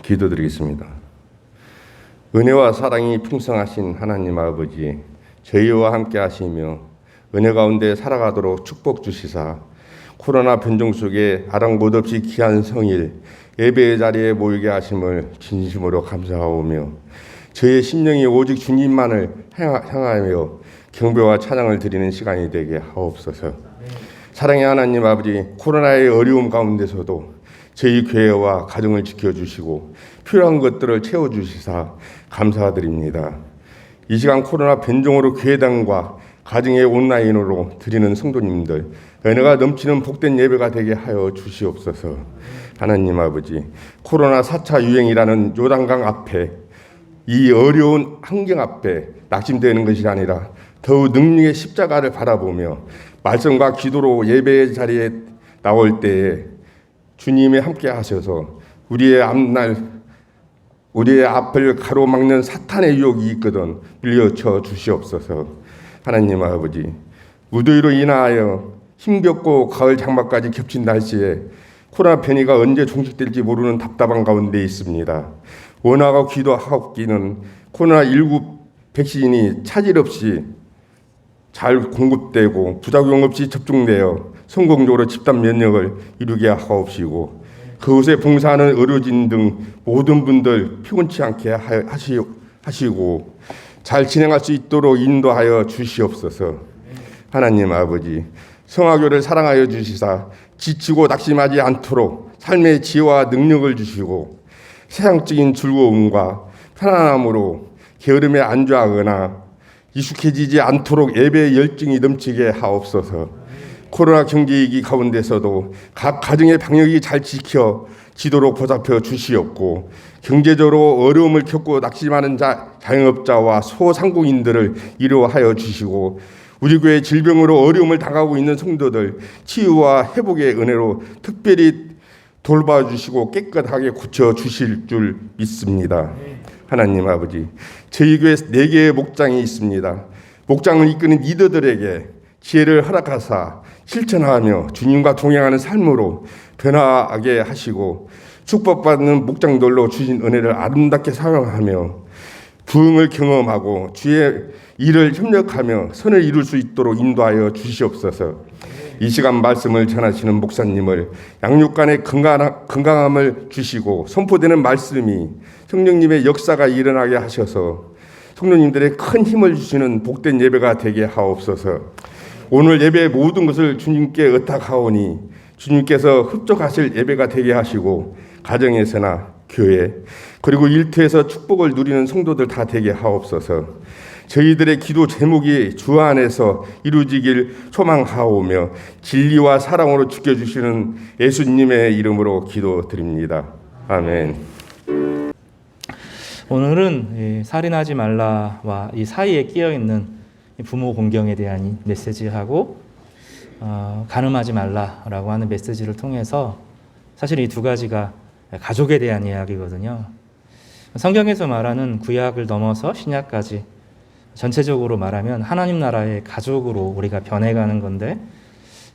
기도드리겠습니다. 은혜와 사랑이 풍성하신 하나님 아버지, 저희와 함께 하시며 은혜 가운데 살아가도록 축복 주시사 코로나 변종 속에 아랑곳 없이 귀한 성일 예배의 자리에 모이게 하심을 진심으로 감사하오며 저의 심령이 오직 주님만을 향하여 경배와 찬양을 드리는 시간이 되게 하옵소서. 사랑의 하나님 아버지, 코로나의 어려움 가운데서도 저희 교회와 가정을 지켜주시고 필요한 것들을 채워주시사 감사드립니다. 이 시간 코로나 변종으로 교회당과 가정의 온라인으로 드리는 성도님들 은혜가 넘치는 복된 예배가 되게 하여 주시옵소서. 하나님 아버지, 코로나 4차 유행이라는 요단강 앞에 이 어려운 환경 앞에 낙심되는 것이 아니라 더욱 능력의 십자가를 바라보며 말씀과 기도로 예배의 자리에 나올 때에 주님이 함께 하셔서 우리의 앞을 가로막는 사탄의 유혹이 있거든 밀려쳐 주시옵소서. 하나님 아버지, 무더위로 인하여 힘겹고 가을 장마까지 겹친 날씨에 코로나 변이가 언제 종식될지 모르는 답답한 가운데 있습니다. 원하고 기도하옵기는 코로나19 백신이 차질 없이 잘 공급되고 부작용 없이 접종되어 성공적으로 집단 면역을 이루게 하옵시고 그곳에 봉사하는 의료진 등 모든 분들 피곤치 않게 하시고 잘 진행할 수 있도록 인도하여 주시옵소서. 하나님 아버지, 성화교를 사랑하여 주시사 지치고 낙심하지 않도록 삶의 지혜와 능력을 주시고 세상적인 즐거움과 편안함으로 게으름에 안주하거나 익숙해지지 않도록 예배의 열정이 넘치게 하옵소서. 코로나 경제위기 가운데서도 각 가정의 방역이 잘 지켜 지도록 보살펴 주시옵고 경제적으로 어려움을 겪고 낙심하는 자영업자와 소상공인들을 위로하여 주시고 우리 교회 질병으로 어려움을 당하고 있는 성도들 치유와 회복의 은혜로 특별히 돌봐주시고 깨끗하게 고쳐주실 줄 믿습니다. 하나님 아버지, 저희 교회 4개의 목장이 있습니다. 목장을 이끄는 리더들에게 지혜를 허락하사 실천하며 주님과 동행하는 삶으로 변화하게 하시고 축복받는 목장들로 주신 은혜를 아름답게 사용하며 부흥을 경험하고 주의 일을 협력하며 선을 이룰 수 있도록 인도하여 주시옵소서. 이 시간 말씀을 전하시는 목사님을 양육간의 건강함을 주시고 선포되는 말씀이 성령님의 역사가 일어나게 하셔서 성도님들의 큰 힘을 주시는 복된 예배가 되게 하옵소서. 오늘 예배의 모든 것을 주님께 의탁하오니 주님께서 흡족하실 예배가 되게 하시고 가정에서나 교회 그리고 일터에서 축복을 누리는 성도들 다 되게 하옵소서. 저희들의 기도 제목이 주 안에서 이루어지길 소망하오며 진리와 사랑으로 지켜주시는 예수님의 이름으로 기도드립니다. 아멘. 오늘은 살인하지 말라와 이 사이에 끼어있는 부모 공경에 대한 메시지하고 간음하지 말라라고 하는 메시지를 통해서 사실 이 두 가지가 가족에 대한 이야기거든요. 성경에서 말하는 구약을 넘어서 신약까지 전체적으로 말하면 하나님 나라의 가족으로 우리가 변해가는 건데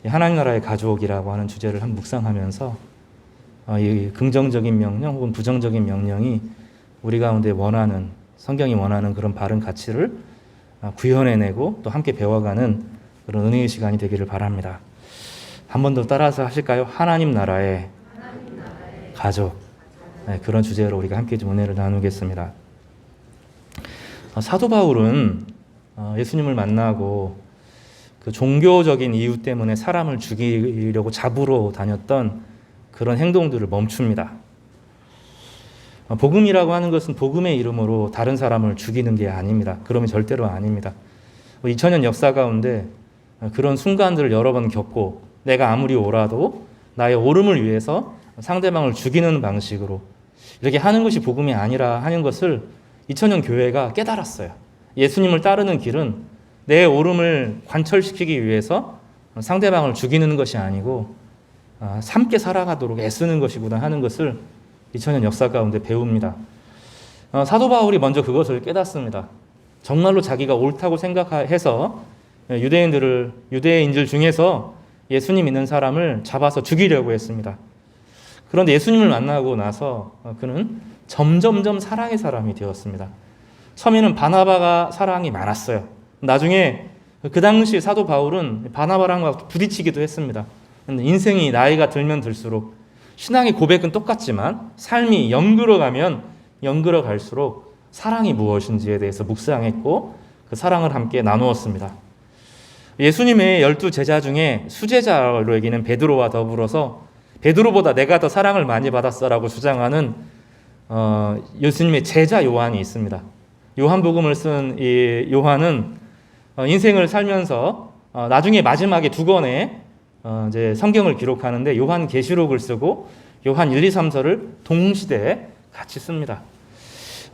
하나님 나라의 가족이라고 하는 주제를 한번 묵상하면서 이 긍정적인 명령 혹은 부정적인 명령이 우리 가운데 원하는 성경이 원하는 그런 바른 가치를 구현해내고 또 함께 배워가는 그런 은혜의 시간이 되기를 바랍니다. 한 번 더 따라서 하실까요? 하나님 나라의 가족. 그런 주제로 우리가 함께 좀 은혜를 나누겠습니다. 사도 바울은 예수님을 만나고 그 종교적인 이유 때문에 사람을 죽이려고 잡으러 다녔던 그런 행동들을 멈춥니다. 복음이라고 하는 것은 복음의 이름으로 다른 사람을 죽이는 게 아닙니다. 그러면 절대로 아닙니다. 2000년 역사 가운데 그런 순간들을 여러 번 겪고 내가 아무리 옳아도 나의 옳음을 위해서 상대방을 죽이는 방식으로 이렇게 하는 것이 복음이 아니라 하는 것을 2000년 교회가 깨달았어요. 예수님을 따르는 길은 내 옳음을 관철시키기 위해서 상대방을 죽이는 것이 아니고 함께 살아가도록 애쓰는 것이구나 하는 것을 2000년 역사 가운데 배웁니다. 사도 바울이 먼저 그것을 깨닫습니다. 정말로 자기가 옳다고 생각해서 유대인들 중에서 예수님 믿는 사람을 잡아서 죽이려고 했습니다. 그런데 예수님을 만나고 나서 그는 점점점 사랑의 사람이 되었습니다. 처음에는 바나바가 사랑이 많았어요. 나중에 그 당시 사도 바울은 바나바랑 부딪히기도 했습니다. 인생이 나이가 들면 들수록 신앙의 고백은 똑같지만 삶이 연그러가면 연그러갈수록 사랑이 무엇인지에 대해서 묵상했고 그 사랑을 함께 나누었습니다. 예수님의 12제자 중에 수제자로 여기는 베드로와 더불어서 베드로보다 내가 더 사랑을 많이 받았어라고 주장하는 예수님의 제자 요한이 있습니다. 요한복음을 쓴 이 요한은 인생을 살면서 나중에 마지막에 두 권의 이제 성경을 기록하는데 요한계시록을 쓰고 요한 1, 2, 3서를 동시대에 같이 씁니다.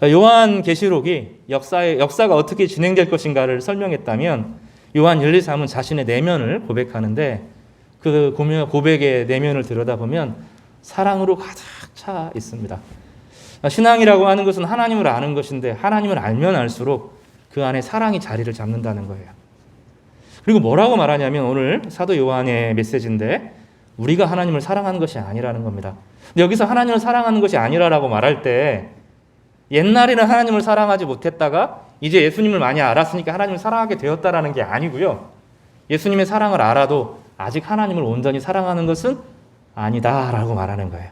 요한계시록이 역사가 어떻게 진행될 것인가를 설명했다면 요한 1, 2, 3은 자신의 내면을 고백하는데 그 고백의 내면을 들여다보면 사랑으로 가득 차 있습니다. 신앙이라고 하는 것은 하나님을 아는 것인데 하나님을 알면 알수록 그 안에 사랑이 자리를 잡는다는 거예요. 그리고 뭐라고 말하냐면 오늘 사도 요한의 메시지인데 우리가 하나님을 사랑하는 것이 아니라는 겁니다. 근데 여기서 하나님을 사랑하는 것이 아니라고 말할 때 옛날에는 하나님을 사랑하지 못했다가 이제 예수님을 많이 알았으니까 하나님을 사랑하게 되었다라는 게 아니고요. 예수님의 사랑을 알아도 아직 하나님을 온전히 사랑하는 것은 아니다라고 말하는 거예요.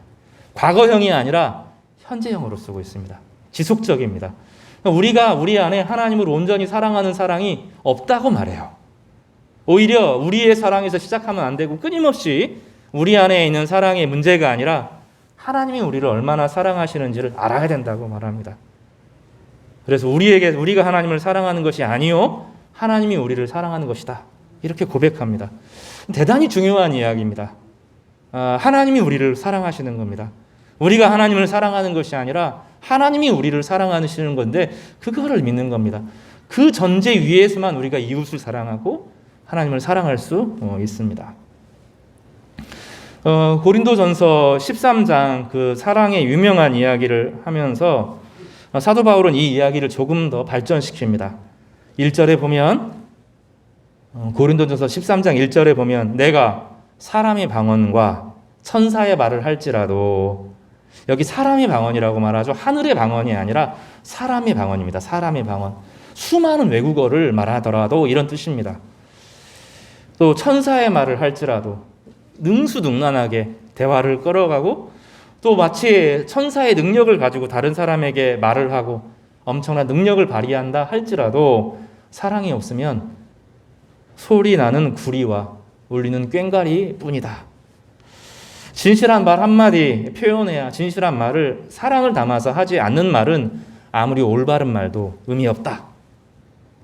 과거형이 아니라 현재형으로 쓰고 있습니다. 지속적입니다. 우리가 우리 안에 하나님을 온전히 사랑하는 사랑이 없다고 말해요. 오히려 우리의 사랑에서 시작하면 안 되고 끊임없이 우리 안에 있는 사랑의 문제가 아니라 하나님이 우리를 얼마나 사랑하시는지를 알아야 된다고 말합니다. 그래서 우리가 하나님을 사랑하는 것이 아니요 하나님이 우리를 사랑하는 것이다. 이렇게 고백합니다. 대단히 중요한 이야기입니다. 하나님이 우리를 사랑하시는 겁니다. 우리가 하나님을 사랑하는 것이 아니라 하나님이 우리를 사랑하시는 건데 그거를 믿는 겁니다. 그 전제 위에서만 우리가 이웃을 사랑하고 하나님을 사랑할 수 있습니다. 고린도전서 13장 그 사랑의 유명한 이야기를 하면서 사도 바울은 이 이야기를 조금 더 발전시킵니다. 1절에 보면 고린도전서 13장 1절에 보면 내가 사람의 방언과 천사의 말을 할지라도 여기 사람의 방언이라고 말하죠. 하늘의 방언이 아니라 사람의 방언입니다. 사람의 방언. 수많은 외국어를 말하더라도 이런 뜻입니다. 또 천사의 말을 할지라도 능수능란하게 대화를 끌어가고 또 마치 천사의 능력을 가지고 다른 사람에게 말을 하고 엄청난 능력을 발휘한다 할지라도 사랑이 없으면 소리 나는 구리와 울리는 꽹과리 뿐이다. 진실한 말 한마디 표현해야 진실한 말을 사랑을 담아서 하지 않는 말은 아무리 올바른 말도 의미 없다.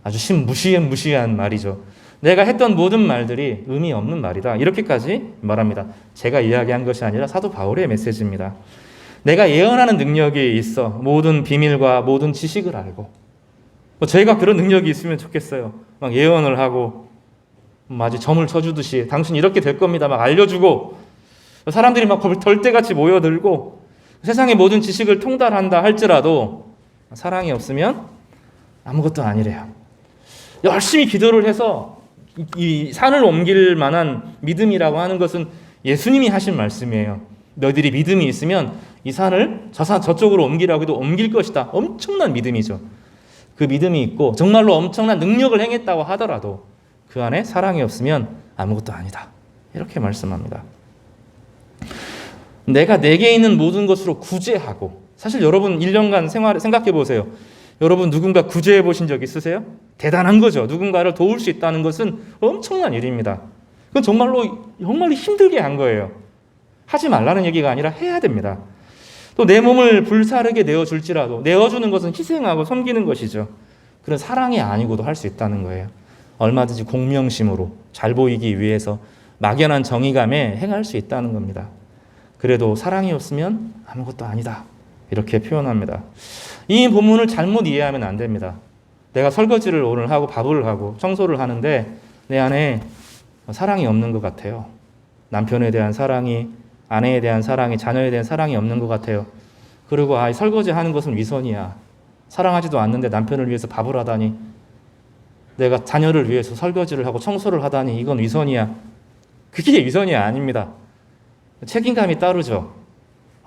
아주 무시한 말이죠. 내가 했던 모든 말들이 의미 없는 말이다. 이렇게까지 말합니다. 제가 이야기한 것이 아니라 사도 바울의 메시지입니다. 내가 예언하는 능력이 있어. 모든 비밀과 모든 지식을 알고. 저희가 그런 능력이 있으면 좋겠어요. 막 예언을 하고 마치 점을 쳐주듯이 당신 이렇게 될 겁니다. 막 알려주고 사람들이 막 덜때같이 모여들고 세상의 모든 지식을 통달한다 할지라도 사랑이 없으면 아무것도 아니래요. 열심히 기도를 해서 이 산을 옮길 만한 믿음이라고 하는 것은 예수님이 하신 말씀이에요. 너희들이 믿음이 있으면 이 산을 저쪽으로 옮기라고 해도 옮길 것이다. 엄청난 믿음이죠. 그 믿음이 있고 정말로 엄청난 능력을 행했다고 하더라도 그 안에 사랑이 없으면 아무것도 아니다. 이렇게 말씀합니다. 내가 내게 있는 모든 것으로 구제하고 사실 여러분 1년간 생각해 보세요. 여러분 누군가 구제해 보신 적 있으세요? 대단한 거죠. 누군가를 도울 수 있다는 것은 엄청난 일입니다. 그건 정말로 힘들게 한 거예요. 하지 말라는 얘기가 아니라 해야 됩니다. 또 내 몸을 불사르게 내어줄지라도 내어주는 것은 희생하고 섬기는 것이죠. 그런 사랑이 아니고도 할 수 있다는 거예요. 얼마든지 공명심으로 잘 보이기 위해서 막연한 정의감에 행할 수 있다는 겁니다. 그래도 사랑이 없으면 아무것도 아니다. 이렇게 표현합니다. 이 본문을 잘못 이해하면 안 됩니다. 내가 설거지를 오늘 하고 밥을 하고 청소를 하는데 내 안에 사랑이 없는 것 같아요. 남편에 대한 사랑이, 아내에 대한 사랑이, 자녀에 대한 사랑이 없는 것 같아요. 그리고 설거지 하는 것은 위선이야. 사랑하지도 않는데 남편을 위해서 밥을 하다니, 내가 자녀를 위해서 설거지를 하고 청소를 하다니 이건 위선이야. 그게 위선이 아닙니다. 책임감이 따르죠.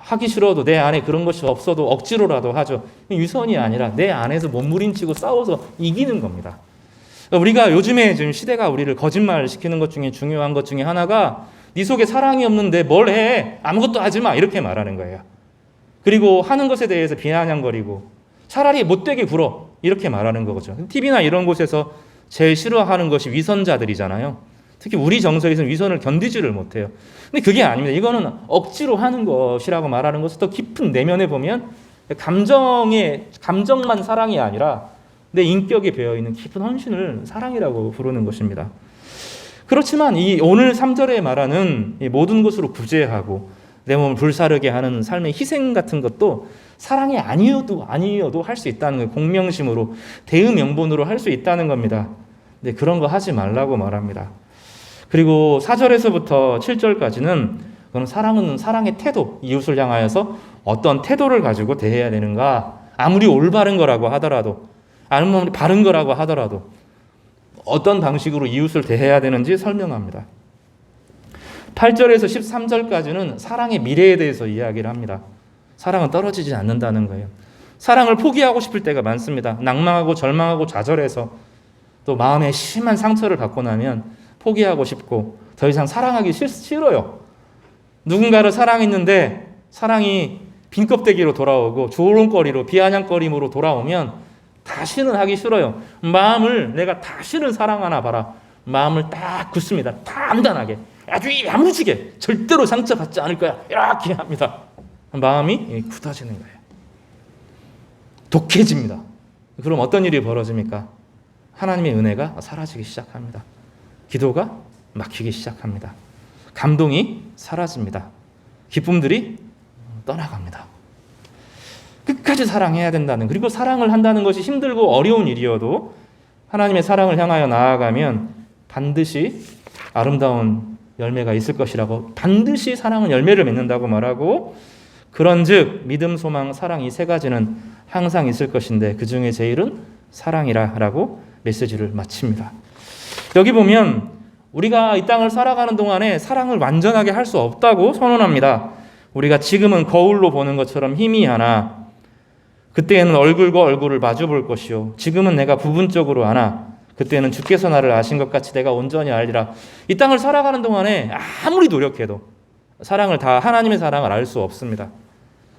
하기 싫어도 내 안에 그런 것이 없어도 억지로라도 하죠. 위선이 아니라 내 안에서 몸부림치고 싸워서 이기는 겁니다. 우리가 요즘에 지금 시대가 우리를 거짓말 시키는 것 중에 중요한 것 중에 하나가 네 속에 사랑이 없는데 뭘 해? 아무것도 하지 마. 이렇게 말하는 거예요. 그리고 하는 것에 대해서 비아냥거리고 차라리 못되게 굴어. 이렇게 말하는 거죠. TV나 이런 곳에서 제일 싫어하는 것이 위선자들이잖아요. 특히 우리 정서에서는 위선을 견디지를 못해요. 근데 그게 아닙니다. 이거는 억지로 하는 것이라고 말하는 것은 더 깊은 내면에 보면 감정만 사랑이 아니라 내 인격에 배어있는 깊은 헌신을 사랑이라고 부르는 것입니다. 그렇지만 이 오늘 3절에 말하는 이 모든 것으로 구제하고 내 몸을 불사르게 하는 삶의 희생 같은 것도 사랑이 아니어도 할 수 있다는 거예요. 공명심으로 대의명분으로 할 수 있다는 겁니다. 근데 그런 거 하지 말라고 말합니다. 그리고 4절에서부터 7절까지는 그럼 사랑은 사랑의 태도, 이웃을 향하여서 어떤 태도를 가지고 대해야 되는가, 아무리 올바른 거라고 하더라도 아무리 바른 거라고 하더라도 어떤 방식으로 이웃을 대해야 되는지 설명합니다. 8절에서 13절까지는 사랑의 미래에 대해서 이야기를 합니다. 사랑은 떨어지지 않는다는 거예요. 사랑을 포기하고 싶을 때가 많습니다. 낭망하고 절망하고 좌절해서 또 마음에 심한 상처를 받고 나면 포기하고 싶고 더 이상 사랑하기 싫어요. 누군가를 사랑했는데 사랑이 빈 껍데기로 돌아오고 조롱거리로 비아냥거림으로 돌아오면 다시는 하기 싫어요. 마음을 내가 다시는 사랑하나 봐라. 마음을 딱 굳습니다. 단단하게 아주 야무지게 절대로 상처받지 않을 거야. 이렇게 합니다. 마음이 굳어지는 거예요. 독해집니다. 그럼 어떤 일이 벌어집니까? 하나님의 은혜가 사라지기 시작합니다. 기도가 막히기 시작합니다. 감동이 사라집니다. 기쁨들이 떠나갑니다. 끝까지 사랑해야 된다는, 그리고 사랑을 한다는 것이 힘들고 어려운 일이어도 하나님의 사랑을 향하여 나아가면 반드시 아름다운 열매가 있을 것이라고, 반드시 사랑은 열매를 맺는다고 말하고, 그런즉 믿음, 소망, 사랑 이 세 가지는 항상 있을 것인데 그 중에 제일은 사랑이라 라고 메시지를 마칩니다. 여기 보면 우리가 이 땅을 살아가는 동안에 사랑을 완전하게 할 수 없다고 선언합니다. 우리가 지금은 거울로 보는 것처럼 희미하나 그때에는 얼굴과 얼굴을 마주 볼 것이요 지금은 내가 부분적으로 아나 그때는 주께서 나를 아신 것 같이 내가 온전히 알리라. 이 땅을 살아가는 동안에 아무리 노력해도 하나님의 사랑을 알 수 없습니다.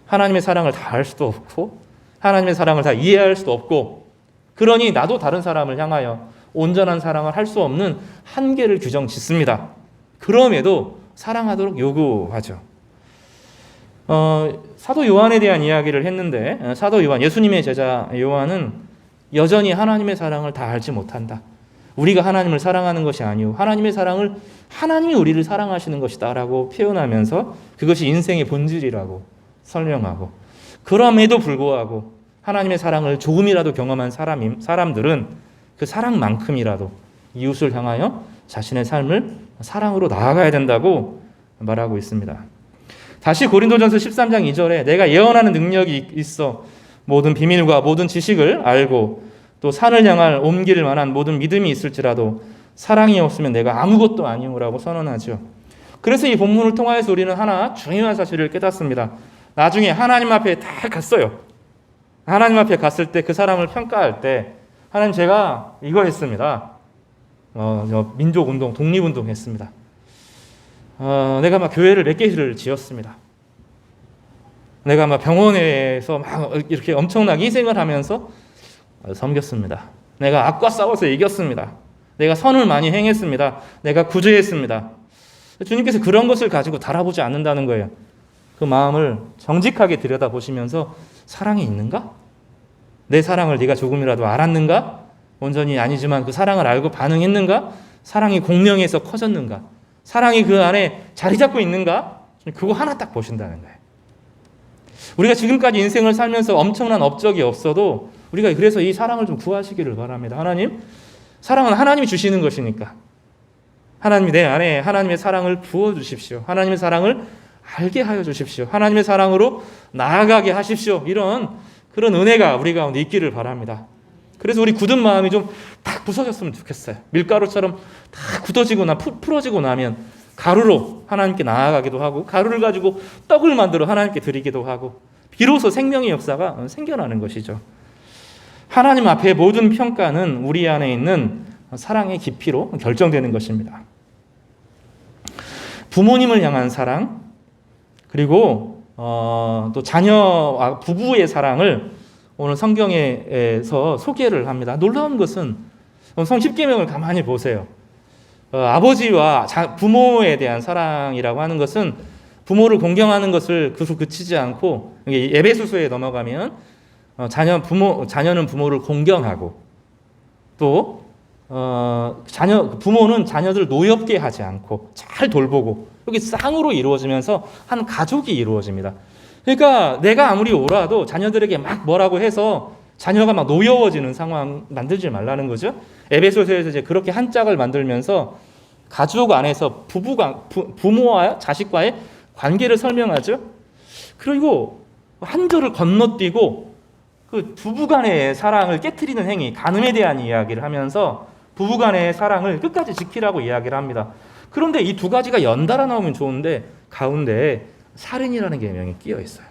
하나님의 사랑을 다 알 수도 없고 하나님의 사랑을 다 이해할 수도 없고, 그러니 나도 다른 사람을 향하여 온전한 사랑을 할 수 없는 한계를 규정 짓습니다. 그럼에도 사랑하도록 요구하죠. 사도 요한에 대한 이야기를 했는데, 사도 요한, 예수님의 제자 요한은 여전히 하나님의 사랑을 다 알지 못한다. 우리가 하나님을 사랑하는 것이 아니오 하나님의 사랑을 하나님이 우리를 사랑하시는 것이다 라고 표현하면서 그것이 인생의 본질이라고 설명하고, 그럼에도 불구하고 하나님의 사랑을 조금이라도 경험한 사람들은 그 사랑만큼이라도 이웃을 향하여 자신의 삶을 사랑으로 나아가야 된다고 말하고 있습니다. 다시 고린도전서 13장 2절에 내가 예언하는 능력이 있어 모든 비밀과 모든 지식을 알고 또 산을 향할 옮길 만한 모든 믿음이 있을지라도 사랑이 없으면 내가 아무것도 아니오라고 선언하죠. 그래서 이 본문을 통하여서 우리는 하나 중요한 사실을 깨닫습니다. 나중에 하나님 앞에 다 갔어요. 하나님 앞에 갔을 때 그 사람을 평가할 때 하나님 제가 이거 했습니다. 민족운동, 독립운동 했습니다. 내가 막 교회를 몇 개를 지었습니다. 내가 막 병원에서 막 이렇게 엄청나게 희생을 하면서 섬겼습니다. 내가 악과 싸워서 이겼습니다. 내가 선을 많이 행했습니다. 내가 구제했습니다. 주님께서 그런 것을 가지고 달아보지 않는다는 거예요. 그 마음을 정직하게 들여다보시면서 사랑이 있는가? 내 사랑을 네가 조금이라도 알았는가? 온전히 아니지만 그 사랑을 알고 반응했는가? 사랑이 공명해서 커졌는가? 사랑이 그 안에 자리 잡고 있는가? 그거 하나 딱 보신다는 거예요. 우리가 지금까지 인생을 살면서 엄청난 업적이 없어도 우리가 그래서 이 사랑을 좀 구하시기를 바랍니다. 하나님, 사랑은 하나님이 주시는 것이니까 하나님이 내 안에 하나님의 사랑을 부어주십시오. 하나님의 사랑을 알게 하여 주십시오. 하나님의 사랑으로 나아가게 하십시오. 이런 그런 은혜가 우리 가운데 있기를 바랍니다. 그래서 우리 굳은 마음이 좀 딱 부서졌으면 좋겠어요. 밀가루처럼 다 굳어지고 풀어지고 나면 가루로 하나님께 나아가기도 하고 가루를 가지고 떡을 만들어 하나님께 드리기도 하고 비로소 생명의 역사가 생겨나는 것이죠. 하나님 앞에 모든 평가는 우리 안에 있는 사랑의 깊이로 결정되는 것입니다. 부모님을 향한 사랑, 그리고 또 자녀와 부부의 사랑을 오늘 성경에서 소개를 합니다. 놀라운 것은 성 10계명을 가만히 보세요. 아버지와 부모에 대한 사랑이라고 하는 것은 부모를 공경하는 것을 그치지 않고 에베소서에 넘어가면 자녀는 부모를 공경하고 또 부모는 자녀들 노엽게 하지 않고 잘 돌보고 여기 쌍으로 이루어지면서 한 가족이 이루어집니다. 그러니까 내가 아무리 옳아도 자녀들에게 막 뭐라고 해서 자녀가 막 노여워지는 상황 만들지 말라는 거죠. 에베소서에서 이제 그렇게 한 짝을 만들면서 가족 안에서 부모와 자식과의 관계를 설명하죠. 그리고 한절을 건너뛰고 그 부부간의 사랑을 깨트리는 행위, 간음에 대한 이야기를 하면서 부부간의 사랑을 끝까지 지키라고 이야기를 합니다. 그런데 이 두 가지가 연달아 나오면 좋은데 가운데 살인이라는 계명이 끼어 있어요.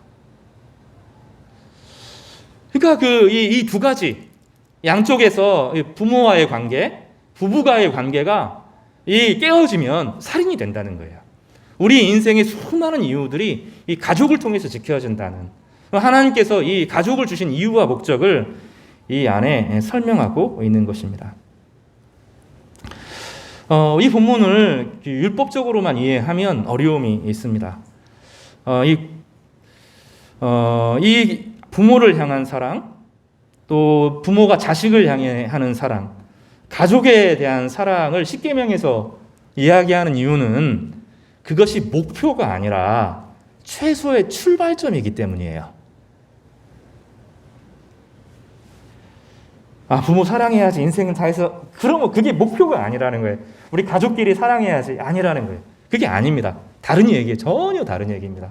그러니까 이 두 가지 양쪽에서 부모와의 관계, 부부가의 관계가 깨어지면 살인이 된다는 거예요. 우리 인생의 수많은 이유들이 이 가족을 통해서 지켜진다는, 하나님께서 이 가족을 주신 이유와 목적을 이 안에 설명하고 있는 것입니다. 이 본문을 율법적으로만 이해하면 어려움이 있습니다. 이 부모를 향한 사랑, 또 부모가 자식을 향해 하는 사랑, 가족에 대한 사랑을 십계명에서 이야기하는 이유는 그것이 목표가 아니라 최소의 출발점이기 때문이에요. 부모 사랑해야지 인생을 다해서, 그러면 그게 목표가 아니라는 거예요. 우리 가족끼리 사랑해야지 아니라는 거예요. 그게 아닙니다. 다른 얘기예요. 전혀 다른 얘기입니다.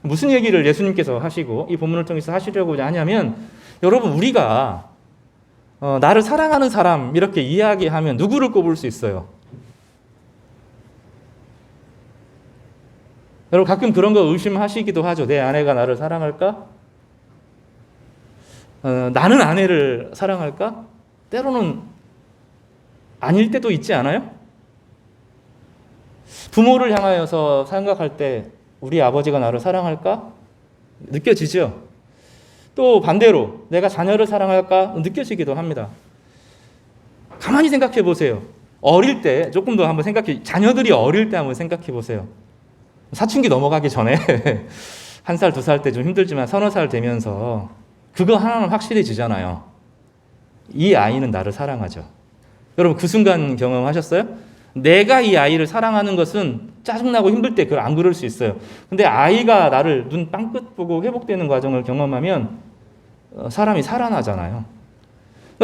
무슨 얘기를 예수님께서 하시고 이 본문을 통해서 하시려고 하냐면, 여러분 우리가 나를 사랑하는 사람 이렇게 이야기하면 누구를 꼽을 수 있어요? 여러분 가끔 그런 거 의심하시기도 하죠. 내 아내가 나를 사랑할까? 나는 아내를 사랑할까? 때로는 아닐 때도 있지 않아요? 부모를 향하여서 생각할 때 우리 아버지가 나를 사랑할까? 느껴지죠? 또 반대로 내가 자녀를 사랑할까? 느껴지기도 합니다. 가만히 생각해 보세요. 어릴 때 조금 더 한번 자녀들이 어릴 때 한번 생각해 보세요. 사춘기 넘어가기 전에 1살, 2살 때 좀 힘들지만 3-4살 되면서 그거 하나는 확실해지잖아요. 이 아이는 나를 사랑하죠. 여러분 그 순간 경험하셨어요? 내가 이 아이를 사랑하는 것은 짜증나고 힘들 때 안 그럴 수 있어요. 근데 아이가 나를 눈 빵긋 보고 회복되는 과정을 경험하면 사람이 살아나잖아요.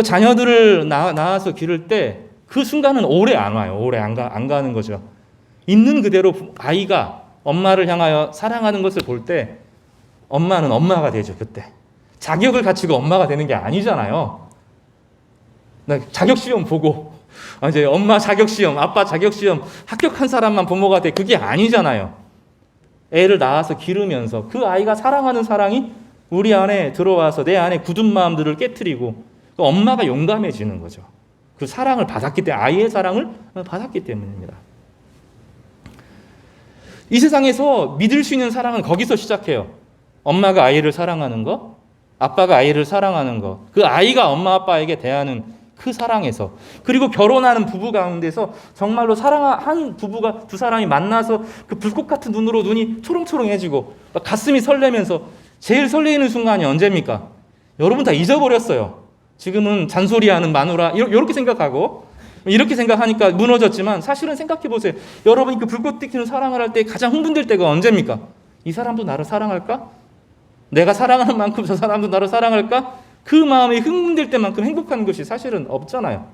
자녀들을 낳아서 기를 때 그 순간은 오래 안 와요. 오래 안 가는 거죠. 있는 그대로 아이가 엄마를 향하여 사랑하는 것을 볼 때 엄마는 엄마가 되죠. 그때 자격을 갖추고 엄마가 되는 게 아니잖아요. 자격시험 보고 이제 엄마 자격시험, 아빠 자격시험 합격한 사람만 부모가 돼, 그게 아니잖아요. 애를 낳아서 기르면서 그 아이가 사랑하는 사랑이 우리 안에 들어와서 내 안에 굳은 마음들을 깨트리고 엄마가 용감해지는 거죠. 그 사랑을 받았기 때문에, 아이의 사랑을 받았기 때문입니다. 이 세상에서 믿을 수 있는 사랑은 거기서 시작해요. 엄마가 아이를 사랑하는 거, 아빠가 아이를 사랑하는 거, 그 아이가 엄마 아빠에게 대하는 그 사랑에서, 그리고 결혼하는 부부 가운데서 정말로 사랑한 부부가 두 사람이 만나서 그 불꽃 같은 눈으로 눈이 초롱초롱해지고 가슴이 설레면서, 제일 설레이는 순간이 언제입니까? 여러분 다 잊어버렸어요. 지금은 잔소리하는 마누라 이렇게 생각하고 이렇게 생각하니까 무너졌지만, 사실은 생각해 보세요. 여러분이 그 불꽃 튀기는 사랑을 할 때 가장 흥분될 때가 언제입니까? 이 사람도 나를 사랑할까? 내가 사랑하는 만큼 저 사람도 나를 사랑할까? 그 마음이 흥분될 때만큼 행복한 것이 사실은 없잖아요.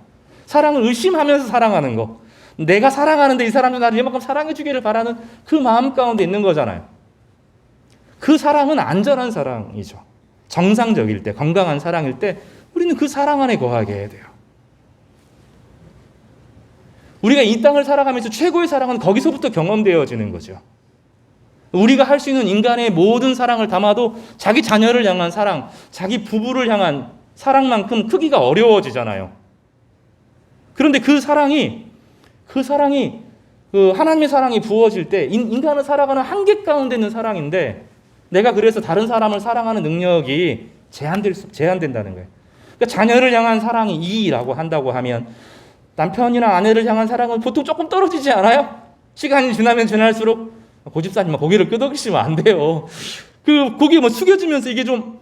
사랑을 의심하면서 사랑하는 거, 내가 사랑하는데 이 사람도 나를 이만큼 사랑해 주기를 바라는 그 마음 가운데 있는 거잖아요. 그 사랑은 안전한 사랑이죠. 정상적일 때, 건강한 사랑일 때 우리는 그 사랑 안에 거하게 해야 돼요. 우리가 이 땅을 살아가면서 최고의 사랑은 거기서부터 경험되어지는 거죠. 우리가 할 수 있는 인간의 모든 사랑을 담아도 자기 자녀를 향한 사랑, 자기 부부를 향한 사랑만큼 크기가 어려워지잖아요. 그런데 그 사랑이 하나님의 사랑이 부어질 때 인간은 살아가는 한계 가운데 있는 사랑인데, 내가 그래서 다른 사람을 사랑하는 능력이 제한된다는 거예요. 그러니까 자녀를 향한 사랑이 2라고 한다고 하면 남편이나 아내를 향한 사랑은 보통 조금 떨어지지 않아요? 시간이 지나면 지날수록 고집사님 고개를 끄덕이시면 안 돼요. 고개 숙여지면서 이게 좀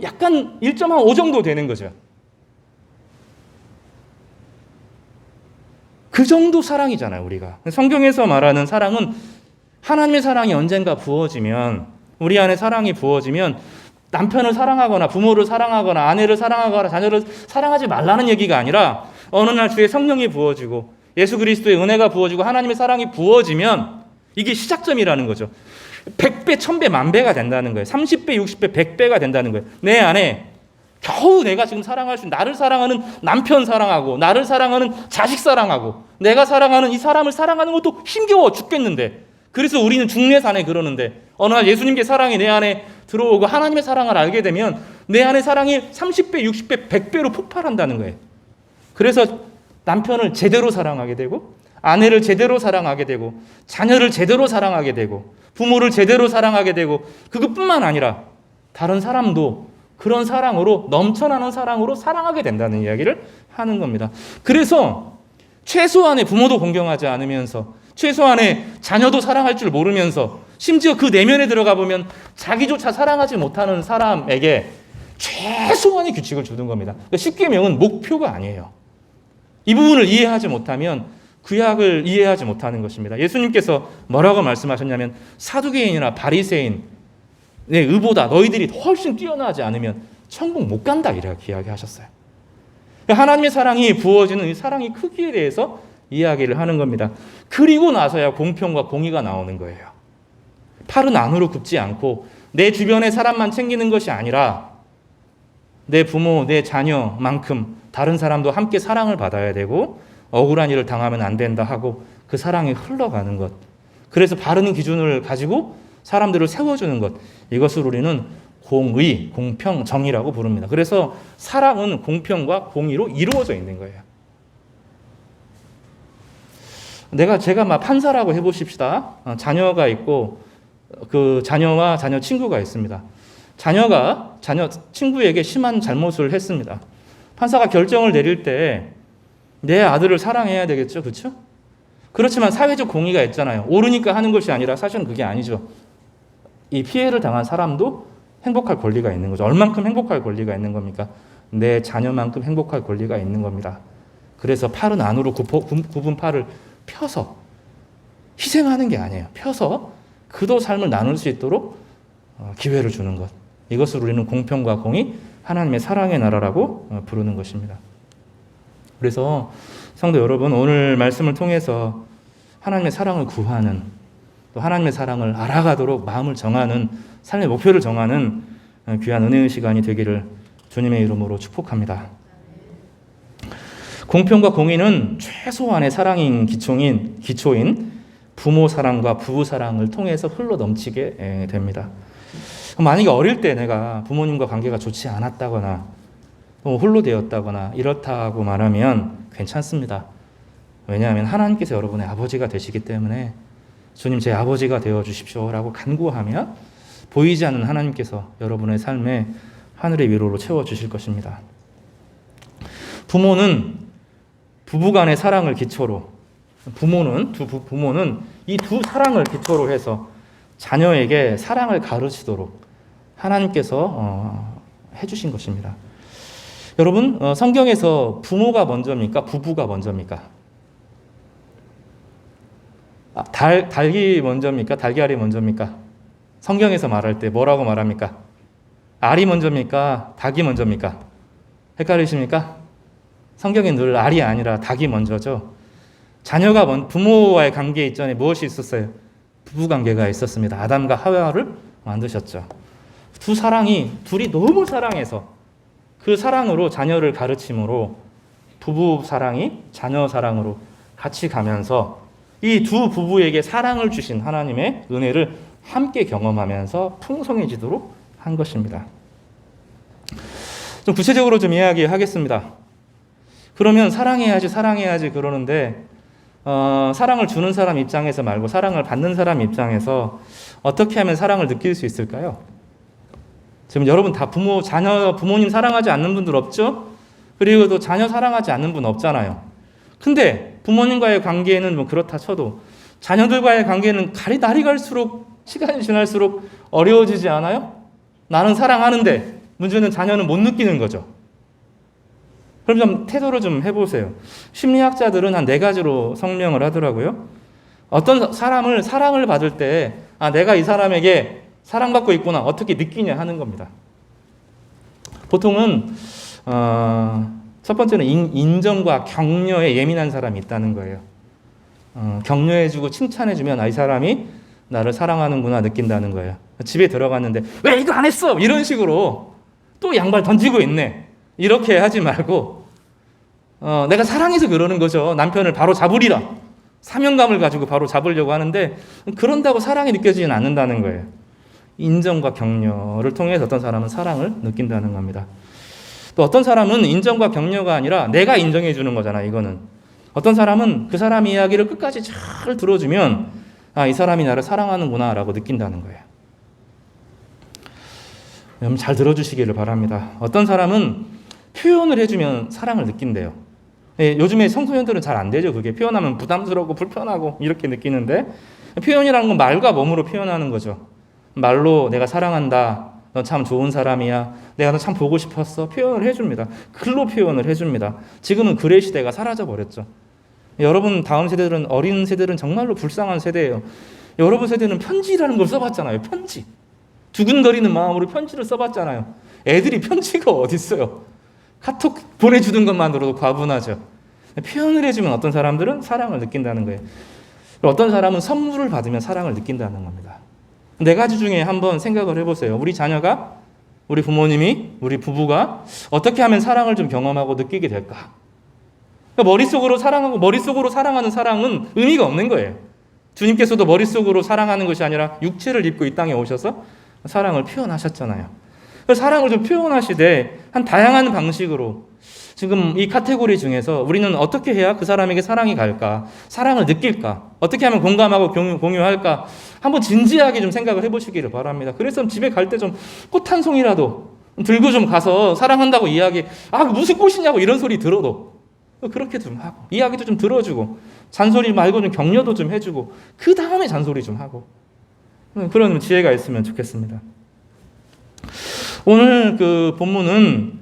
약간 1.5 정도 되는 거죠. 그 정도 사랑이잖아요, 우리가. 성경에서 말하는 사랑은 하나님의 사랑이 언젠가 부어지면, 우리 안에 사랑이 부어지면 남편을 사랑하거나 부모를 사랑하거나 아내를 사랑하거나 자녀를 사랑하지 말라는 얘기가 아니라 어느 날 주의 성령이 부어지고 예수 그리스도의 은혜가 부어지고 하나님의 사랑이 부어지면 이게 시작점이라는 거죠. 100배, 1000배, 10,000배가 된다는 거예요. 30배, 60배, 100배가 된다는 거예요. 내 안에 겨우 내가 지금 사랑할 수 있는, 나를 사랑하는 남편 사랑하고 나를 사랑하는 자식 사랑하고 내가 사랑하는 이 사람을 사랑하는 것도 힘겨워 죽겠는데, 그래서 우리는 중내산에 그러는데 어느 날 예수님께 사랑이 내 안에 들어오고 하나님의 사랑을 알게 되면 내 안에 사랑이 30배, 60배, 100배로 폭발한다는 거예요. 그래서 남편을 제대로 사랑하게 되고 아내를 제대로 사랑하게 되고 자녀를 제대로 사랑하게 되고 부모를 제대로 사랑하게 되고, 그것뿐만 아니라 다른 사람도 그런 사랑으로, 넘쳐나는 사랑으로 사랑하게 된다는 이야기를 하는 겁니다. 그래서 최소한의 부모도 공경하지 않으면서, 최소한의 자녀도 사랑할 줄 모르면서, 심지어 그 내면에 들어가 보면 자기조차 사랑하지 못하는 사람에게 최소한의 규칙을 주는 겁니다. 그러니까 십계명은 목표가 아니에요. 이 부분을 이해하지 못하면 구약을 이해하지 못하는 것입니다. 예수님께서 뭐라고 말씀하셨냐면, 사두개인이나 바리새인 내 의보다 너희들이 훨씬 뛰어나지 않으면 천국 못 간다, 이렇게 이야기하셨어요. 하나님의 사랑이 부어지는 이 사랑의 크기에 대해서 이야기를 하는 겁니다. 그리고 나서야 공평과 공의가 나오는 거예요. 팔은 안으로 굽지 않고 내 주변의 사람만 챙기는 것이 아니라 내 부모, 내 자녀만큼 다른 사람도 함께 사랑을 받아야 되고, 억울한 일을 당하면 안 된다 하고 그 사랑이 흘러가는 것, 그래서 바른 기준을 가지고 사람들을 세워주는 것, 이것을 우리는 공의, 공평, 정의라고 부릅니다. 그래서 사랑은 공평과 공의로 이루어져 있는 거예요. 제가 막 판사라고 해보십시다. 자녀가 있고 그 자녀와 자녀 친구가 있습니다. 자녀가 자녀 친구에게 심한 잘못을 했습니다. 판사가 결정을 내릴 때 내 아들을 사랑해야 되겠죠, 그렇죠? 그렇지만 사회적 공의가 있잖아요. 옳으니까 하는 것이 아니라 사실은 그게 아니죠. 이 피해를 당한 사람도 행복할 권리가 있는 거죠. 얼만큼 행복할 권리가 있는 겁니까? 내 자녀만큼 행복할 권리가 있는 겁니다. 그래서 팔은 안으로 굽은 팔을 펴서 희생하는 게 아니에요. 펴서 그도 삶을 나눌 수 있도록 기회를 주는 것. 이것을 우리는 공평과 공의, 하나님의 사랑의 나라라고 부르는 것입니다. 그래서 성도 여러분, 오늘 말씀을 통해서 하나님의 사랑을 구하는, 또 하나님의 사랑을 알아가도록 마음을 정하는, 삶의 목표를 정하는 귀한 은혜의 시간이 되기를 주님의 이름으로 축복합니다. 공평과 공의는 최소한의 사랑인 기초인 부모 사랑과 부부 사랑을 통해서 흘러 넘치게 됩니다. 만약에 어릴 때 내가 부모님과 관계가 좋지 않았다거나 홀로 되었다거나 이렇다고 말하면 괜찮습니다. 왜냐하면 하나님께서 여러분의 아버지가 되시기 때문에 주님 제 아버지가 되어 주십시오라고 간구하면 보이지 않는 하나님께서 여러분의 삶에 하늘의 위로로 채워주실 것입니다. 부모는 부부간의 사랑을 기초로, 부모는 이 두 사랑을 기초로 해서 자녀에게 사랑을 가르치도록 하나님께서 해주신 것입니다. 여러분, 성경에서 부모가 먼저입니까? 부부가 먼저입니까? 닭이 먼저입니까? 달걀이 먼저입니까? 성경에서 말할 때 뭐라고 말합니까? 알이 먼저입니까? 닭이 먼저입니까? 헷갈리십니까? 성경에 늘 알이 아니라 닭이 먼저죠. 자녀가 부모와의 관계 이전에 무엇이 있었어요? 부부관계가 있었습니다. 아담과 하와를 만드셨죠. 둘이 너무 사랑해서 그 사랑으로 자녀를 가르침으로 부부 사랑이 자녀 사랑으로 같이 가면서 이 두 부부에게 사랑을 주신 하나님의 은혜를 함께 경험하면서 풍성해지도록 한 것입니다. 좀 구체적으로 좀 이야기하겠습니다. 그러면 사랑해야지 그러는데 사랑을 주는 사람 입장에서 말고 사랑을 받는 사람 입장에서 어떻게 하면 사랑을 느낄 수 있을까요? 지금 여러분 다 부모님 사랑하지 않는 분들 없죠? 그리고 또 자녀 사랑하지 않는 분 없잖아요. 근데 부모님과의 관계는 뭐 그렇다 쳐도 자녀들과의 관계는 날이 갈수록 시간이 지날수록 어려워지지 않아요? 나는 사랑하는데 문제는 자녀는 못 느끼는 거죠. 그럼 좀 태도를 좀 해보세요. 심리학자들은 한 4가지로 설명을 하더라고요. 어떤 사랑을 받을 때 내가 이 사람에게 사랑받고 있구나 어떻게 느끼냐 하는 겁니다. 보통은 첫 번째는 인정과 격려에 예민한 사람이 있다는 거예요. 격려해주고 칭찬해주면 이 사람이 나를 사랑하는구나 느낀다는 거예요. 집에 들어갔는데 왜 이거 안 했어? 이런 식으로 또 양발 던지고 있네. 이렇게 하지 말고 내가 사랑해서 그러는 거죠. 남편을 바로 잡으리라. 사명감을 가지고 바로 잡으려고 하는데 그런다고 사랑이 느껴지진 않는다는 거예요. 인정과 격려를 통해서 어떤 사람은 사랑을 느낀다는 겁니다. 또 어떤 사람은 인정과 격려가 아니라 내가 인정해 주는 거잖아. 이거는 어떤 사람은 그 사람 이야기를 끝까지 잘 들어주면 이 사람이 나를 사랑하는구나 라고 느낀다는 거예요. 여러분 잘 들어주시기를 바랍니다. 어떤 사람은 표현을 해주면 사랑을 느낀대요. 요즘에 청소년들은 잘 안 되죠. 그게 표현하면 부담스럽고 불편하고 이렇게 느끼는데 표현이라는 건 말과 몸으로 표현하는 거죠. 말로 내가 사랑한다. 너 참 좋은 사람이야. 내가 너 참 보고 싶었어. 표현을 해줍니다. 글로 표현을 해줍니다. 지금은 글의 시대가 사라져버렸죠. 여러분 다음 세대들은 어린 세대들은 정말로 불쌍한 세대예요. 여러분 세대는 편지라는 걸 써봤잖아요. 편지. 두근거리는 마음으로 편지를 써봤잖아요. 애들이 편지가 어딨어요. 카톡 보내주는 것만으로도 과분하죠. 표현을 해주면 어떤 사람들은 사랑을 느낀다는 거예요. 어떤 사람은 선물을 받으면 사랑을 느낀다는 겁니다. 4가지 중에 한번 생각을 해보세요. 우리 자녀가, 우리 부모님이, 우리 부부가 어떻게 하면 사랑을 좀 경험하고 느끼게 될까? 그러니까 머릿속으로 사랑하는 사랑은 의미가 없는 거예요. 주님께서도 머릿속으로 사랑하는 것이 아니라 육체를 입고 이 땅에 오셔서 사랑을 표현하셨잖아요. 사랑을 좀 표현하시되 한 다양한 방식으로 지금 이 카테고리 중에서 우리는 어떻게 해야 그 사람에게 사랑이 갈까? 사랑을 느낄까? 어떻게 하면 공감하고 공유할까? 한번 진지하게 좀 생각을 해보시기를 바랍니다. 그래서 집에 갈 때 좀 꽃 한 송이라도 들고 좀 가서 사랑한다고 이야기, 무슨 꽃이냐고 이런 소리 들어도 그렇게 좀 하고 이야기도 좀 들어주고 잔소리 말고 좀 격려도 좀 해주고 그 다음에 잔소리 좀 하고 그런 지혜가 있으면 좋겠습니다. 오늘 그 본문은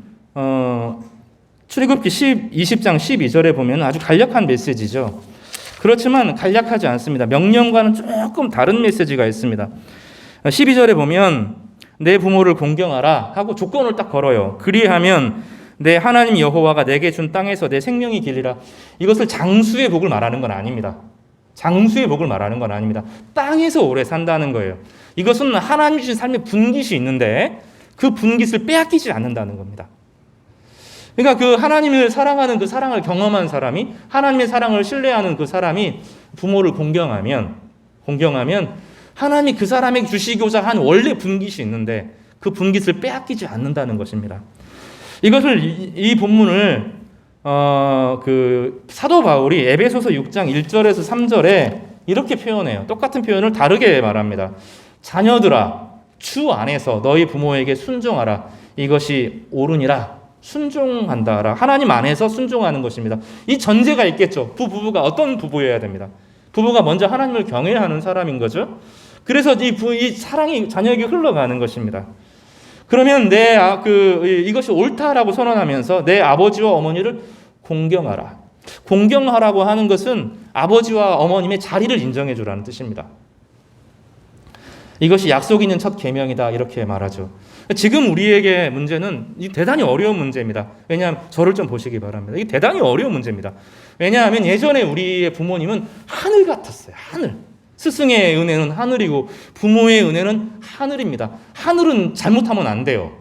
출애굽기 20장 12절에 보면 아주 간략한 메시지죠. 그렇지만 간략하지 않습니다. 명령과는 조금 다른 메시지가 있습니다. 12절에 보면 내 부모를 공경하라 하고 조건을 딱 걸어요. 그리하면 내 하나님 여호와가 내게 준 땅에서 내 생명이 길리라. 이것을 장수의 복을 말하는 건 아닙니다. 장수의 복을 말하는 건 아닙니다. 땅에서 오래 산다는 거예요. 이것은 하나님 주신 삶의 분깃이 있는데 그 분깃을 빼앗기지 않는다는 겁니다. 그러니까 그 하나님을 사랑하는 그 사랑을 경험한 사람이 하나님의 사랑을 신뢰하는 그 사람이 부모를 공경하면 하나님이 그 사람에게 주시고자 한 원래 분깃이 있는데 그 분깃을 빼앗기지 않는다는 것입니다. 이것을 이 본문을 그 사도 바울이 에베소서 6장 1절에서 3절에 이렇게 표현해요. 똑같은 표현을 다르게 말합니다. 자녀들아 주 안에서 너희 부모에게 순종하라. 이것이 옳으니라. 순종한다라. 하나님 안에서 순종하는 것입니다. 이 전제가 있겠죠. 부부가 어떤 부부여야 됩니다. 부부가 먼저 하나님을 경외하는 사람인 거죠. 그래서 이 사랑이 자녀에게 흘러가는 것입니다. 그러면 이것이 옳다라고 선언하면서 내 아버지와 어머니를 공경하라. 공경하라고 하는 것은 아버지와 어머님의 자리를 인정해 주라는 뜻입니다. 이것이 약속 있는 첫 계명이다 이렇게 말하죠. 지금 우리에게 문제는 대단히 어려운 문제입니다. 왜냐하면 저를 좀 보시기 바랍니다. 이게 대단히 어려운 문제입니다. 왜냐하면 예전에 우리의 부모님은 하늘 같았어요. 하늘. 스승의 은혜는 하늘이고 부모의 은혜는 하늘입니다. 하늘은 잘못하면 안 돼요.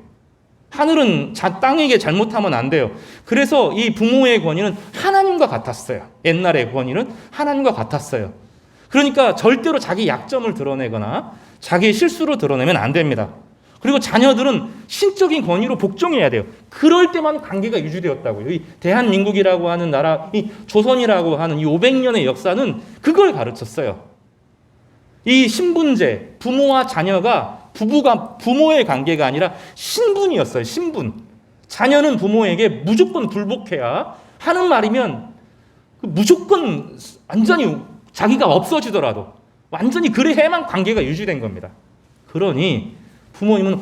하늘은 땅에게 잘못하면 안 돼요. 그래서 이 부모의 권위는 하나님과 같았어요. 옛날의 권위는 하나님과 같았어요. 그러니까 절대로 자기 약점을 드러내거나 자기의 실수로 드러내면 안 됩니다. 그리고 자녀들은 신적인 권위로 복종해야 돼요. 그럴 때만 관계가 유지되었다고요. 이 대한민국이라고 하는 나라, 이 조선이라고 하는 이 500년의 역사는 그걸 가르쳤어요. 이 신분제, 부모와 자녀가 부모의 관계가 아니라 신분이었어요. 신분. 자녀는 부모에게 무조건 불복해야 하는 말이면 무조건 완전히 자기가 없어지더라도 완전히 그래야만 관계가 유지된 겁니다. 그러니 부모님은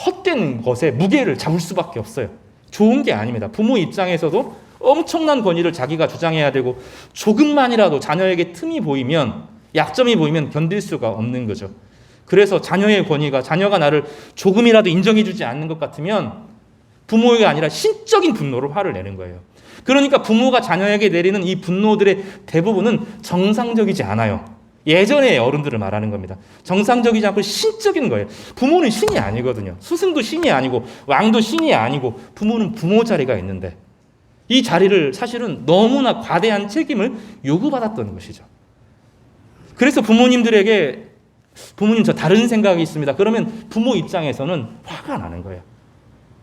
헛된 것에 무게를 잡을 수밖에 없어요. 좋은 게 아닙니다. 부모 입장에서도 엄청난 권위를 자기가 주장해야 되고 조금만이라도 자녀에게 틈이 보이면, 약점이 보이면 견딜 수가 없는 거죠. 그래서 자녀의 권위가, 자녀가 나를 조금이라도 인정해주지 않는 것 같으면 부모가 아니라 신적인 분노로 화를 내는 거예요. 그러니까 부모가 자녀에게 내리는 이 분노들의 대부분은 정상적이지 않아요. 예전의 어른들을 말하는 겁니다. 정상적이지 않고 신적인 거예요. 부모는 신이 아니거든요. 스승도 신이 아니고 왕도 신이 아니고 부모는 부모 자리가 있는데 이 자리를 사실은 너무나 과대한 책임을 요구받았던 것이죠. 그래서 부모님들에게 부모님 저 다른 생각이 있습니다. 그러면 부모 입장에서는 화가 나는 거예요.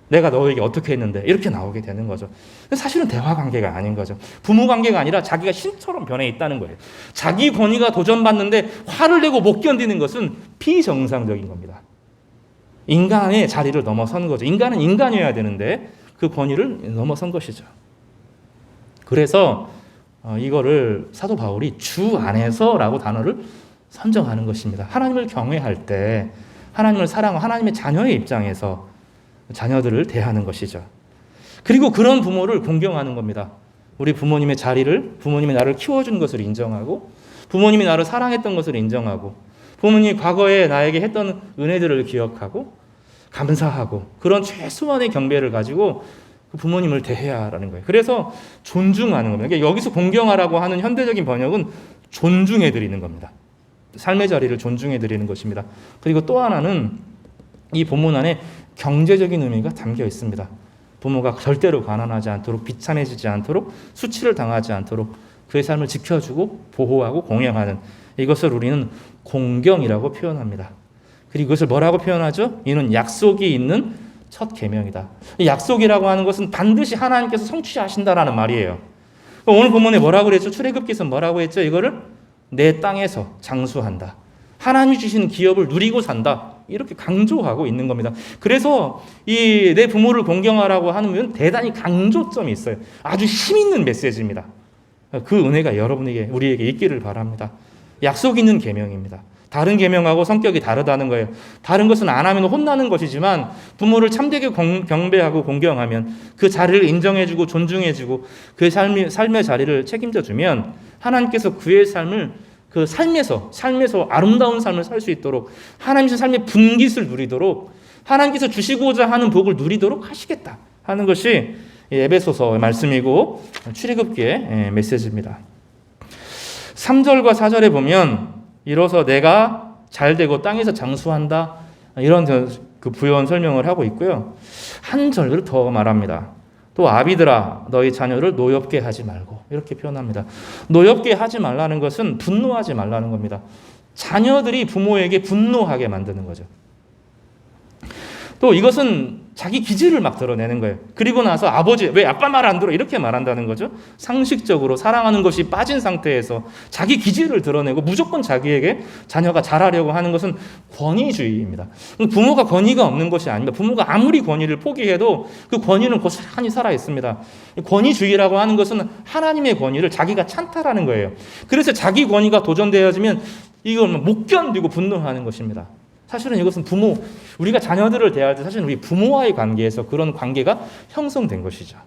내가 너에게 어떻게 했는데 이렇게 나오게 되는 거죠. 사실은 대화 관계가 아닌 거죠. 부모 관계가 아니라 자기가 신처럼 변해 있다는 거예요. 자기 권위가 도전받는데 화를 내고 못 견디는 것은 비정상적인 겁니다. 인간의 자리를 넘어선 거죠. 인간은 인간이어야 되는데 그 권위를 넘어선 것이죠. 그래서 이거를 사도 바울이 주 안에서라고 단어를 선정하는 것입니다. 하나님을 경외할 때 하나님을 사랑하고 하나님의 자녀의 입장에서 자녀들을 대하는 것이죠. 그리고 그런 부모를 공경하는 겁니다. 우리 부모님의 자리를, 부모님이 나를 키워준 것을 인정하고 부모님이 나를 사랑했던 것을 인정하고 부모님이 과거에 나에게 했던 은혜들을 기억하고 감사하고 그런 최소한의 경배를 가지고 부모님을 대해야 하라는 거예요. 그래서 존중하는 겁니다. 그러니까 여기서 공경하라고 하는 현대적인 번역은 존중해드리는 겁니다. 삶의 자리를 존중해드리는 것입니다. 그리고 또 하나는 이 본문 안에 경제적인 의미가 담겨 있습니다. 부모가 절대로 가난하지 않도록, 비참해지지 않도록, 수치를 당하지 않도록 그의 삶을 지켜주고 보호하고 공양하는 이것을 우리는 공경이라고 표현합니다. 그리고 이것을 뭐라고 표현하죠? 이는 약속이 있는 첫 계명이다. 이 약속이라고 하는 것은 반드시 하나님께서 성취하신다라는 말이에요. 오늘 본문에 뭐라고 그랬죠? 출애굽기에서 뭐라고 했죠? 이거를 내 땅에서 장수한다. 하나님이 주신 기업을 누리고 산다. 이렇게 강조하고 있는 겁니다. 그래서 이 내 부모를 공경하라고 하는 대단히 강조점이 있어요. 아주 힘 있는 메시지입니다. 그 은혜가 여러분에게, 우리에게 있기를 바랍니다. 약속 있는 계명입니다. 다른 계명하고 성격이 다르다는 거예요. 다른 것은 안 하면 혼나는 것이지만 부모를 참되게 경배하고 공경하면 그 자리를 인정해주고 존중해주고 그의 삶의 자리를 책임져주면 하나님께서 그의 삶을 그 삶에서 아름다운 삶을 살 수 있도록 하나님께서 삶의 분깃을 누리도록 하나님께서 주시고자 하는 복을 누리도록 하시겠다 하는 것이 에베소서의 말씀이고 출애굽기의 메시지입니다. 3절과 4절에 보면 이로써 내가 잘되고 땅에서 장수한다 이런 그 부연 설명을 하고 있고요. 한 절을 더 말합니다. 또 아비들아 너희 자녀를 노엽게 하지 말고 이렇게 표현합니다. 노엽게 하지 말라는 것은 분노하지 말라는 겁니다. 자녀들이 부모에게 분노하게 만드는 거죠. 또 이것은 자기 기질을 막 드러내는 거예요. 그리고 나서 아버지 왜 아빠 말 안 들어 이렇게 말한다는 거죠. 상식적으로 사랑하는 것이 빠진 상태에서 자기 기질을 드러내고 무조건 자기에게 자녀가 잘하려고 하는 것은 권위주의입니다. 부모가 권위가 없는 것이 아닙니다. 부모가 아무리 권위를 포기해도 그 권위는 고스란히 살아 있습니다. 권위주의라고 하는 것은 하나님의 권위를 자기가 찬탈하는 거예요. 그래서 자기 권위가 도전되어지면 이건 못 견디고 분노하는 것입니다. 사실은 이것은 우리가 자녀들을 대할 때 사실은 우리 부모와의 관계에서 그런 관계가 형성된 것이죠.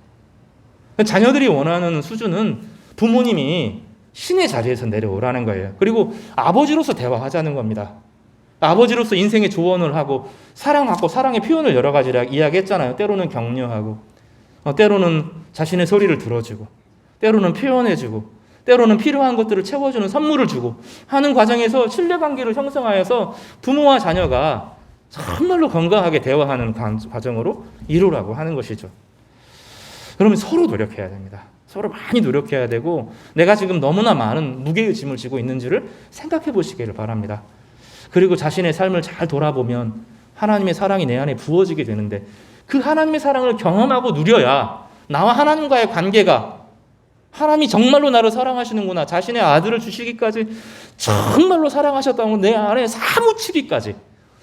자녀들이 원하는 수준은 부모님이 신의 자리에서 내려오라는 거예요. 그리고 아버지로서 대화하자는 겁니다. 아버지로서 인생의 조언을 하고 사랑하고 사랑의 표현을 여러 가지 이야기했잖아요. 때로는 격려하고 때로는 자신의 소리를 들어주고 때로는 표현해주고 때로는 필요한 것들을 채워주는 선물을 주고 하는 과정에서 신뢰관계를 형성하여서 부모와 자녀가 정말로 건강하게 대화하는 과정으로 이루라고 하는 것이죠. 그러면 서로 노력해야 됩니다. 서로 많이 노력해야 되고 내가 지금 너무나 많은 무게의 짐을 지고 있는지를 생각해 보시기를 바랍니다. 그리고 자신의 삶을 잘 돌아보면 하나님의 사랑이 내 안에 부어지게 되는데 그 하나님의 사랑을 경험하고 누려야 나와 하나님과의 관계가 하나님이 정말로 나를 사랑하시는구나, 자신의 아들을 주시기까지 정말로 사랑하셨다고 내 안에 사무치기까지,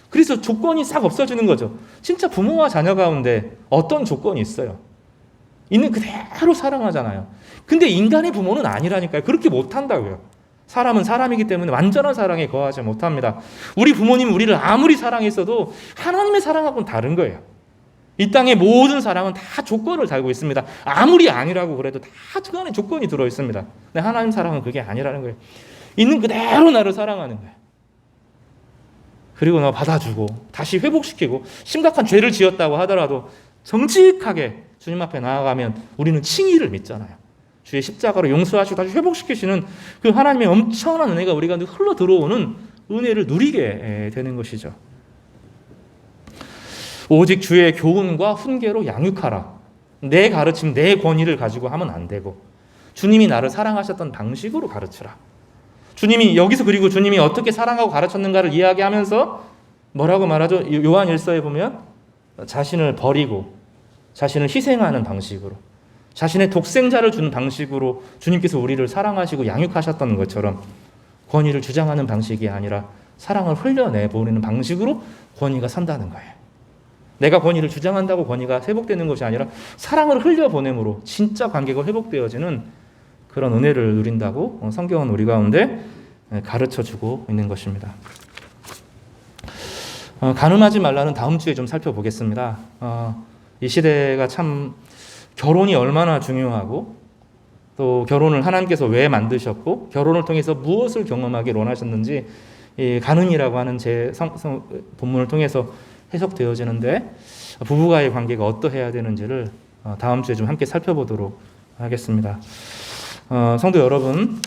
그래서 조건이 싹 없어지는 거죠. 진짜 부모와 자녀 가운데 어떤 조건이 있어요? 있는 그대로 사랑하잖아요. 근데 인간의 부모는 아니라니까요. 그렇게 못한다고요. 사람은 사람이기 때문에 완전한 사랑에 거하지 못합니다. 우리 부모님이 우리를 아무리 사랑했어도 하나님의 사랑하고는 다른 거예요. 이 땅의 모든 사랑은 다 조건을 달고 있습니다. 아무리 아니라고 그래도 다 그 안에 조건이 들어있습니다. 근데 하나님 사랑은 그게 아니라는 거예요. 있는 그대로 나를 사랑하는 거예요. 그리고 나 받아주고 다시 회복시키고 심각한 죄를 지었다고 하더라도 정직하게 주님 앞에 나아가면 우리는 칭의를 믿잖아요. 주의 십자가로 용서하시고 다시 회복시키시는 그 하나님의 엄청난 은혜가 우리가 흘러 들어오는 은혜를 누리게 되는 것이죠. 오직 주의 교훈과 훈계로 양육하라. 내 가르침, 내 권위를 가지고 하면 안 되고 주님이 나를 사랑하셨던 방식으로 가르치라. 주님이 여기서, 그리고 주님이 어떻게 사랑하고 가르쳤는가를 이야기하면서 뭐라고 말하죠? 요한 1서에 보면 자신을 버리고 자신을 희생하는 방식으로, 자신의 독생자를 주는 방식으로 주님께서 우리를 사랑하시고 양육하셨던 것처럼 권위를 주장하는 방식이 아니라 사랑을 흘려내보내는 방식으로 권위가 선다는 거예요. 내가 권위를 주장한다고 권위가 회복되는 것이 아니라 사랑을 흘려보냄으로 진짜 관계가 회복되어지는 그런 은혜를 누린다고 성경은 우리 가운데 가르쳐주고 있는 것입니다. 간음하지 말라는 다음 주에 좀 살펴보겠습니다. 이 시대가 참 결혼이 얼마나 중요하고 또 결혼을 하나님께서 왜 만드셨고 결혼을 통해서 무엇을 경험하기를 원하셨는지 이 간음이라고 하는 제 본문을 통해서 해석되어지는데 부부와의 관계가 어떠해야 되는지를 다음 주에 좀 함께 살펴보도록 하겠습니다. 성도 여러분,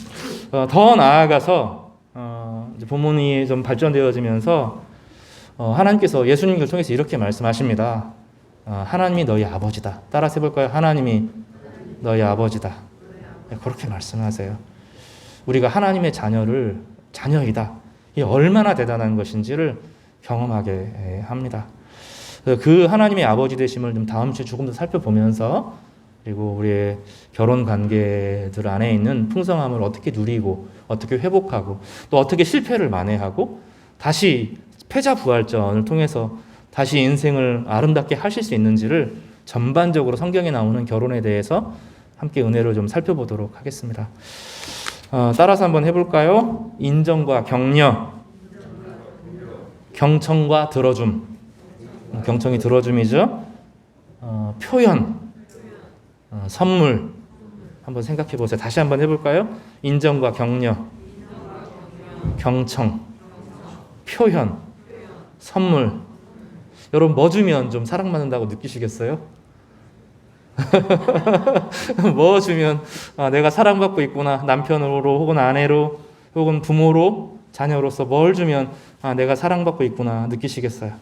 더 나아가서 이제 본문이 좀 발전되어지면서 하나님께서 예수님을 통해서 이렇게 말씀하십니다. 하나님이 너희 아버지다. 따라서 해볼까요? 하나님이 너희 아버지다. 그렇게 말씀하세요. 우리가 하나님의 자녀이다. 이게 얼마나 대단한 것인지를 경험하게 합니다. 그 하나님의 아버지 되심을 좀 다음 주에 조금 더 살펴보면서 그리고 우리의 결혼 관계들 안에 있는 풍성함을 어떻게 누리고 어떻게 회복하고 또 어떻게 실패를 만회하고 다시 패자부활전을 통해서 다시 인생을 아름답게 하실 수 있는지를 전반적으로 성경에 나오는 결혼에 대해서 함께 은혜를 좀 살펴보도록 하겠습니다. 따라서 한번 해볼까요? 인정과 격려, 경청과 들어줌. 경청이 들어줌이죠. 표현, 선물. 한번 생각해 보세요. 다시 한번 해볼까요? 인정과 격려, 경청, 표현, 선물. 여러분 뭐 주면 좀 사랑받는다고 느끼시겠어요? 뭐 주면 내가 사랑받고 있구나. 남편으로 혹은 아내로 혹은 부모로 자녀로서 뭘 주면 내가 사랑받고 있구나 느끼시겠어요?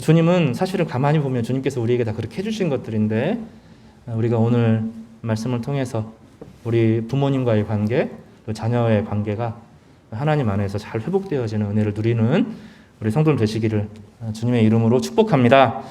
주님은 사실은 가만히 보면 주님께서 우리에게 다 그렇게 해주신 것들인데 우리가 오늘 말씀을 통해서 우리 부모님과의 관계, 또 자녀의 관계가 하나님 안에서 잘 회복되어지는 은혜를 누리는 우리 성도들 되시기를 주님의 이름으로 축복합니다.